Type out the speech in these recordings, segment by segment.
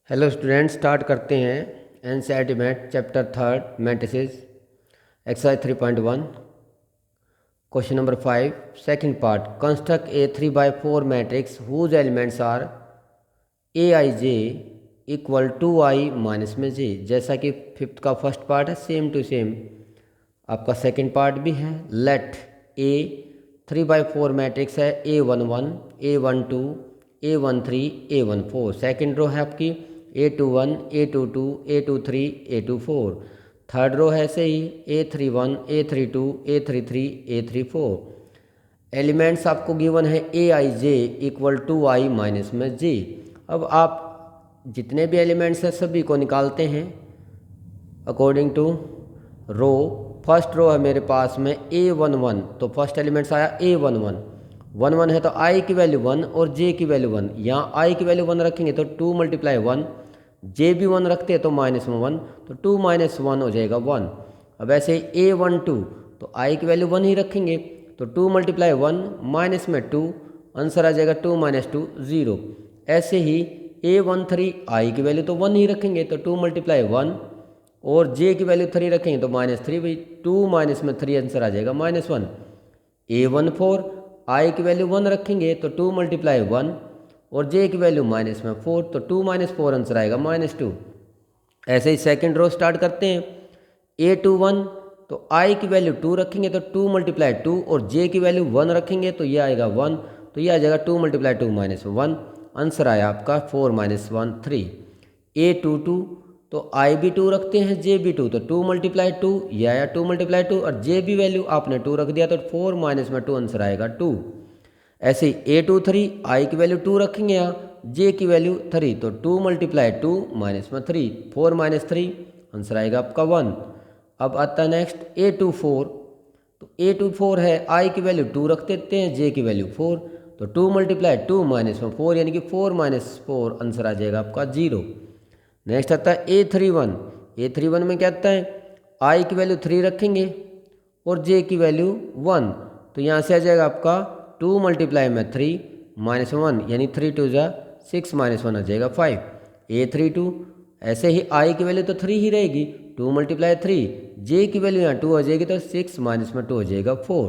Hello student, start करते हैं NCERT math chapter third matrices exercise 3.1 question number 5 second part construct a 3/4 matrix whose elements are a i j equal to i minus में j. जैसा कि fifth का first part है same to same आपका second part भी है। Late ए 3/4 matrix है A11 A12 A13 A14। Second row है आपकी A21 A22 A23 A24। Third row है ऐसे ही A31 A32 A33 A34। Elements आपको गिवन है ए i j equal to i minus में जे। अब आप जितने भी एलिमेंट्स हैं सभी को निकालते हैं according to row. First row है मेरे पास में A11, तो फर्स्ट एलिमेंट्स आया A11 11 है तो आई की वैल्यू 1 और जे की वैल्यू 1। यहाँ आई की वैल्यू 1 रखेंगे तो 2 × 1, जे भी 1 रखते हैं तो -1, तो 2 - 1 हो जाएगा 1। अब ऐसे A12 तो आई की वैल्यू 1 ही रखेंगे तो 2 × 1 माइनस में 2, आंसर आ जाएगा 2 - 2 0। ऐसे ही A13 आई की वैल्यू तो 1 ही रखेंगे तो 2 × 1 और जे की वैल्यू 3 रखेंगे तो -3, भाई 2 माइनस में 3 आंसर आ जाएगा -1। A14 आई की वैल्यू 1 रखेंगे तो 2 × 1 और जे की वैल्यू -4, तो 2 - 4 आंसर आएगा -2। ऐसे ही सेकंड रो स्टार्ट करते हैं। A21 तो आई की वैल्यू 2 रखेंगे तो 2 × 2 और जे की वैल्यू 1 रखेंगे तो ये आएगा 1, तो ये आ जाएगा 2 × 2 -1, आंसर आया आपका 4 - 1 3। A22 तो आई भी 2 रखते हैं जे भी 2, तो 2 × 2 ये आया 2 × 2 और जे भी वैल्यू आपने 2 रख दिया तो 4 - 2 आंसर आएगा 2। ऐसे ही A23 आई की वैल्यू 2 रखेंगे यहाँ, जे की वैल्यू 3, तो 2 × 2 -3 4 - 3 आंसर आएगा आपका 1। अब आता है नेक्स्ट A24, तो A24 है आई की वैल्यू 2 रख देते हैं जे की वैल्यू 4, तो 2 × 2 -4 यानी कि 4 - 4 आंसर आ जाएगा आपका 0। नेक्स्ट आता है A31 में क्या आता है आई की वैल्यू 3 रखेंगे और जे की वैल्यू 1, तो यहाँ से आ जाएगा आपका 2 × 3 -1 यानी 3 2 6 -1 आ जाएगा 5। A32 ऐसे ही आई की वैल्यू तो 3 ही रहेगी, 2 × 3 जे की वैल्यू यहाँ 2 हो जाएगी तो 6 - 2 हो जाएगा 4।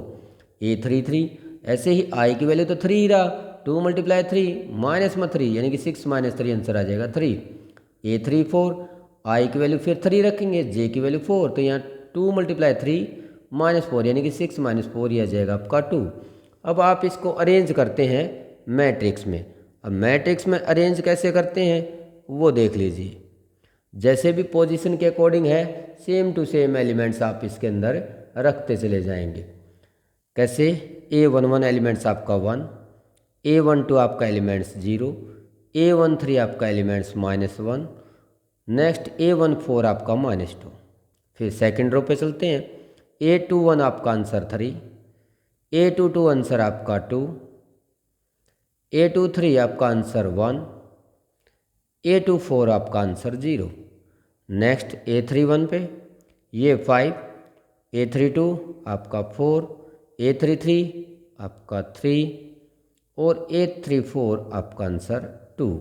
A33 ऐसे ही आई की वैल्यू तो 3 ही रहा, 2 × 3 -3 यानी कि 6 - 3 आंसर आ जाएगा 3। A34 आई की वैल्यू फिर 3 रखेंगे जे की वैल्यू 4, तो यहाँ 2 × 3 -4 यानी कि 6 - 4 ही आ जाएगा आपका 2। अब आप इसको अरेंज करते हैं मैट्रिक्स में। अब मैट्रिक्स में अरेंज कैसे करते हैं वो देख लीजिए। जैसे भी पोजीशन के अकॉर्डिंग है सेम टू सेम एलिमेंट्स आप इसके अंदर रखते चले जाएंगे। कैसे A11 एलिमेंट्स आपका 1, A12 आपका एलिमेंट्स 0, A13 आपका एलिमेंट्स -1, नेक्स्ट A14 आपका -2। फिर सेकंड रो पे चलते हैं। A21 आपका आंसर 3, A22 आंसर आपका 2, A23 आपका आंसर 1, A24 आपका आंसर 0। नेक्स्ट A31 पे ये 5, A32 आपका 4, A33 आपका 3 और A34 आपका आंसर 2।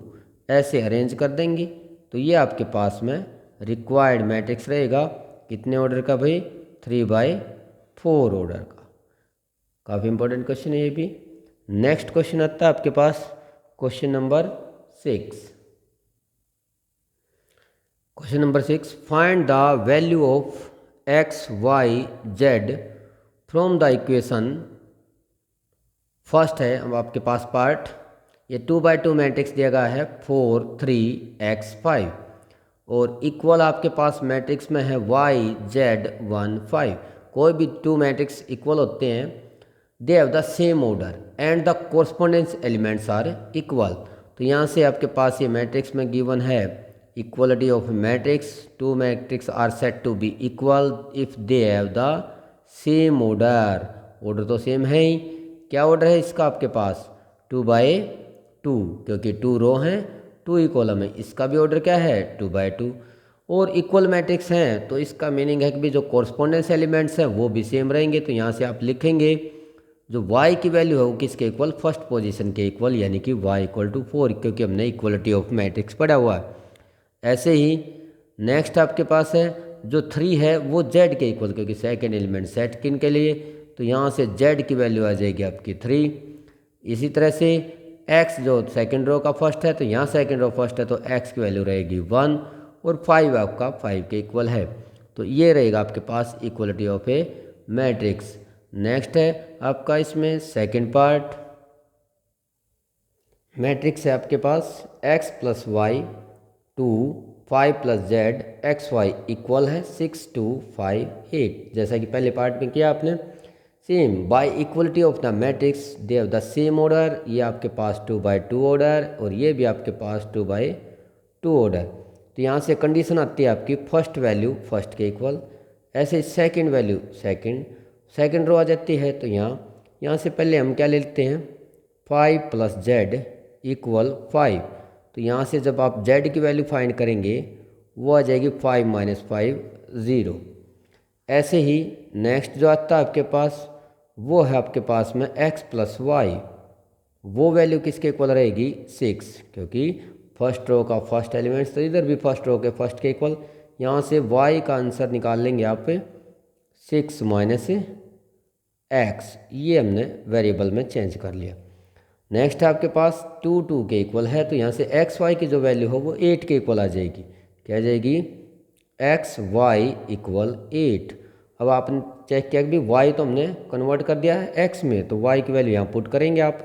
ऐसे अरेंज कर देंगे तो ये आपके पास में रिक्वायर्ड मैट्रिक्स रहेगा। कितने ऑर्डर का भाई? 3/4 ऑर्डर का। काफ़ी इंपॉर्टेंट क्वेश्चन है ये भी। नेक्स्ट क्वेश्चन आता है आपके पास question number 6। Question number 6, find the value of x, y, z from the equation. First है अब आपके पास पार्ट, ये 2/2 मैट्रिक्स दिया गया है 4 3 x 5 और इक्वल आपके पास मैट्रिक्स में है y z 1 5। कोई भी 2 मैट्रिक्स इक्वल होते हैं, they have the same order and the correspondence elements are equal. तो यहाँ से आपके पास ये मैट्रिक्स में गिवन है equality of matrix, 2 matrix are set to be equal if they have the same order. Order तो सेम है ही। क्या ऑर्डर है इसका आपके पास? 2/2, क्योंकि 2 रो हैं 2 ही कॉलम है। इसका भी ऑर्डर क्या है? 2/2 और इक्वल मैट्रिक्स हैं तो इसका मीनिंग है कि भी जो कॉरस्पोंडेंस एलिमेंट्स हैं वो भी सेम रहेंगे। तो यहाँ से आप लिखेंगे जो y की वैल्यू है वो किसके इक्वल? फर्स्ट पोजीशन के इक्वल, यानी कि y = 4, क्योंकि हमने इक्वलिटी ऑफ मैट्रिक्स पढ़ा हुआ है। ऐसे ही नेक्स्ट आपके पास है जो 3 है वो z के इक्वल, क्योंकि सेकेंड एलिमेंट सेकंड के लिए, तो यहाँ से z की वैल्यू आ जाएगी आपकी 3। इसी तरह से x जो सेकंड रो का फर्स्ट है, तो यहाँ सेकंड रो फर्स्ट है तो x की वैल्यू रहेगी 1, और 5 आपका 5 के इक्वल है। तो ये रहेगा आपके पास equality of a matrix. Next है आपका इसमें सेकंड पार्ट, मैट्रिक्स है आपके पास x plus y 2 5 plus z x y equal है 6 2 5 8। जैसा कि पहले पार्ट में किया आपने, same bye equality of the matrix they have the same order. ये आपके पास 2/2 ऑर्डर और ये भी आपके पास 2/2 ऑर्डर। तो यहाँ से कंडीशन आती है आपकी फर्स्ट वैल्यू फर्स्ट के इक्वल, ऐसे सेकंड वैल्यू सेकंड रो आ जाती है। तो यहाँ से पहले हम क्या ले लेते हैं 5 प्लस जेड इक्वल 5। तो यहाँ से जब आप z की वैल्यू फाइंड करेंगे वो आ जाएगी 5 - 5 0। ऐसे ही नेक्स्ट जो आता है आपके पास वो है आपके पास में x प्लस वाई, वो वैल्यू किसके इक्वल रहेगी 6, क्योंकि फर्स्ट रो का फर्स्ट एलिमेंट्स, तो इधर भी फर्स्ट रो के फर्स्ट के इक्वल। यहाँ से y का आंसर निकाल लेंगे आप 6 - x, ये हमने वेरिएबल में चेंज कर लिया। नेक्स्ट आपके पास 2 2 के इक्वल है, तो यहाँ से एक्स वाई की जो वैल्यू हो वो 8 के इक्वल आ जाएगी। क्या आ जाएगी एक्स वाई इक्वल 8। अब आपने चेक किया कि वाई तो हमने कन्वर्ट कर दिया है एक्स में, तो वाई की वैल्यू यहाँ पुट करेंगे आप,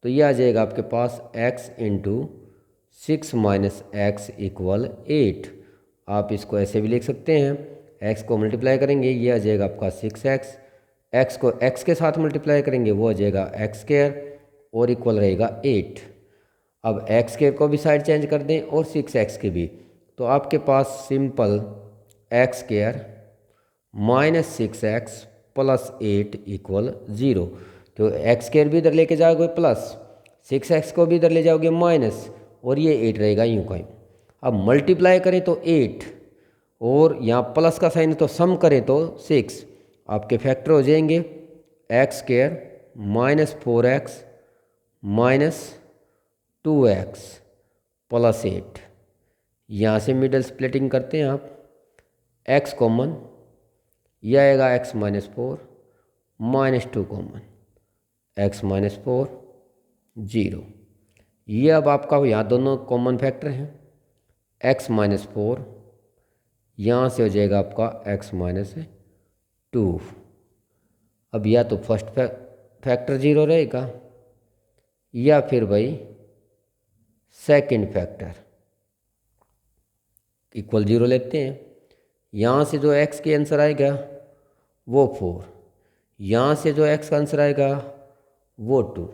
तो ये आ जाएगा आपके पास x इंटू 6 - x इक्वल 8। आप इसको ऐसे भी लिख सकते हैं, x को मल्टीप्लाई करेंगे ये आ जाएगा आपका 6x, x को x के साथ मल्टीप्लाई करेंगे वो आ जाएगा x स्क्वायर और इक्वल रहेगा 8। अब x स्क्वायर को भी साइड चेंज कर दें और 6x के भी, तो आपके पास simple x square - 6x plus 8 equal 0। तो x स्क्वायर भी इधर लेके जाओगे प्लस, 6x को भी इधर ले जाओगे माइनस, और ये 8 रहेगा यूँ का। अब मल्टीप्लाई करें तो 8 और यहाँ प्लस का साइन तो सम करें तो 6, आपके फैक्टर हो जाएंगे x square -4x -2x plus 8। यहाँ से मिडल स्प्लिटिंग करते हैं आप, x कॉमन, यह आएगा x -4 -2 कॉमन, x -4 0। ये अब आपका यहाँ दोनों कॉमन फैक्टर हैं, x -4 यहाँ से हो जाएगा आपका x -2। अब या तो फर्स्ट फैक्टर 0 रहेगा या फिर भाई सेकंड फैक्टर इक्वल 0 लेते हैं। यहाँ से जो x के आंसर आएगा वो 4, यहाँ से जो x का आंसर आएगा वो 2।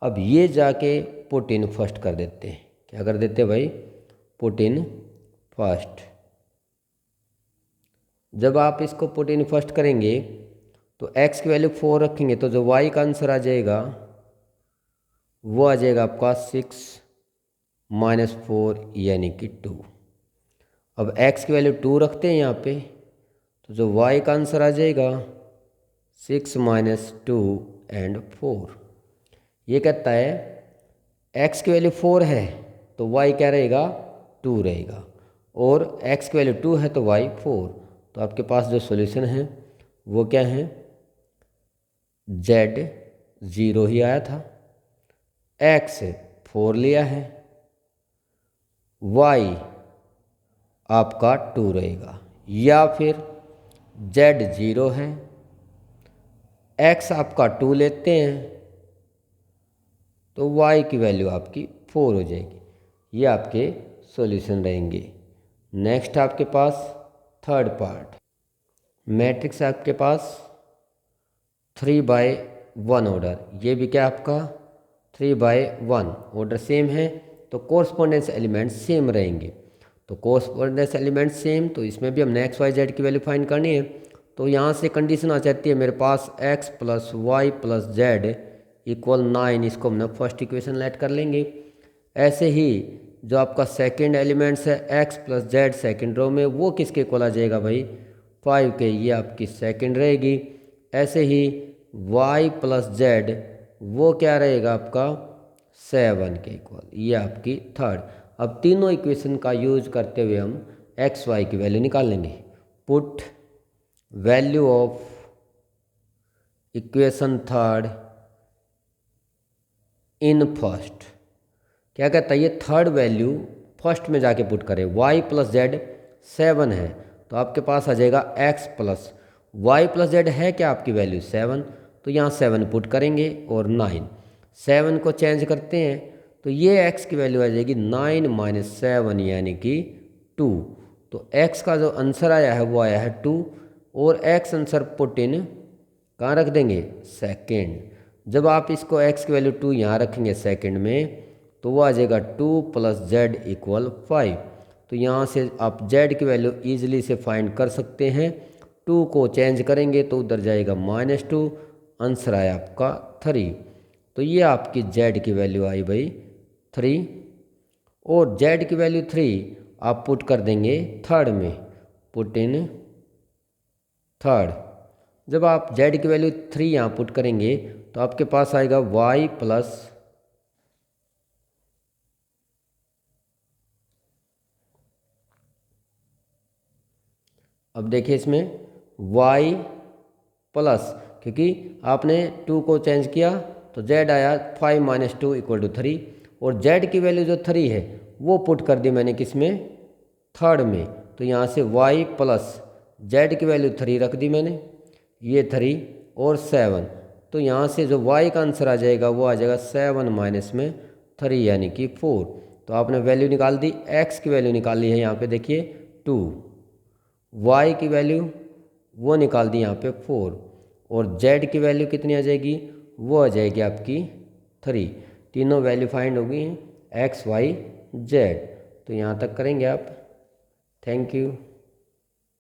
अब ये जाके पुट इन फर्स्ट कर देते हैं, क्या कर देते हैं भाई पुट इन फर्स्ट। जब आप इसको पुट इन फर्स्ट करेंगे तो x की वैल्यू 4 रखेंगे, तो जो y का आंसर आ जाएगा वो आ जाएगा आपका 6 - 4 यानी कि 2। अब x की वैल्यू 2 रखते हैं यहाँ पे, तो जो y का आंसर आ जाएगा 6 - 2 एंड 4। ये कहता है x की वैल्यू 4 है तो y क्या रहेगा 2 रहेगा, और x की वैल्यू 2 है तो y 4। तो आपके पास जो सॉल्यूशन है वो क्या है, z 0 ही आया था, x 4 लिया है, y आपका 2 रहेगा, या फिर z 0 है, x आपका 2 लेते हैं तो y की वैल्यू आपकी 4 हो जाएगी। ये आपके सॉल्यूशन रहेंगे। नेक्स्ट आपके पास थर्ड पार्ट, मैट्रिक्स आपके पास 3/1 ऑर्डर, ये भी क्या आपका 3/1 ऑर्डर सेम है, तो कोरस्पोंडेंस एलिमेंट सेम रहेंगे। तो कोरस्पोंडेंस एलिमेंट सेम, तो इसमें भी हमने x y z की वैल्यू फाइंड करनी है। तो यहाँ से कंडीशन आ जाती है मेरे पास x plus y plus z equal 9, इसको हमने फर्स्ट इक्वेशन लेट कर लेंगे। ऐसे ही जो आपका सेकंड एलिमेंट्स है x plus z second row में, वो किसके इक्वल आ जाएगा भाई 5 के, ये आपकी सेकंड रहेगी। ऐसे ही y प्लस जेड वो क्या रहेगा आपका 7 के इक्वल, ये आपकी थर्ड। अब तीनों इक्वेशन का यूज करते हुए हम एक्स वाई की वैल्यू निकाल लेंगे। Put value of equation third in first. क्या कहता है ये थर्ड वैल्यू फर्स्ट में जाके पुट करें। y प्लस जेड 7 है तो आपके पास आ जाएगा x plus y plus z है क्या आपकी वैल्यू 7, तो यहाँ 7 पुट करेंगे और 9, 7 को चेंज करते हैं तो ये x की वैल्यू आ जाएगी 9 माइनस 7 यानी कि 2। तो x का जो आंसर आया है वो आया है 2 और x आंसर पुट इन कहाँ रख देंगे सेकेंड। जब आप इसको x की वैल्यू 2 यहाँ रखेंगे सेकेंड में तो वो आ जाएगा 2 प्लस जेड इक्वल 5। तो यहाँ से आप z की वैल्यू ईजिली से फाइंड कर सकते हैं। 2 को चेंज करेंगे तो उधर जाएगा -2, आंसर आया आपका 3। तो ये आपकी z की वैल्यू आई भाई 3 और z की वैल्यू 3 आप पुट कर देंगे थर्ड में, पुट इन थर्ड। जब आप z की वैल्यू 3 यहाँ पुट करेंगे तो आपके पास आएगा y प्लस अब देखिए इसमें y प्लस, क्योंकि आपने 2 को चेंज किया तो z आया 5 माइनस 2 इक्वल टू 3 और z की वैल्यू जो 3 है वो पुट कर दी मैंने किस में थर्ड में। तो यहाँ से y प्लस z की वैल्यू 3 रख दी मैंने, ये 3 और 7। तो यहाँ से जो y का आंसर आ जाएगा वो आ जाएगा 7 माइनस में 3 यानी कि 4। तो आपने वैल्यू निकाल दी, x की वैल्यू निकाली है यहाँ पे देखिए 2, y की वैल्यू वो निकाल दी यहाँ पे 4 और z की वैल्यू कितनी आ जाएगी वो आ जाएगी आपकी 3। तीनों वैल्यू फाइंड होगी x y z। तो यहाँ तक करेंगे आप। Thank you.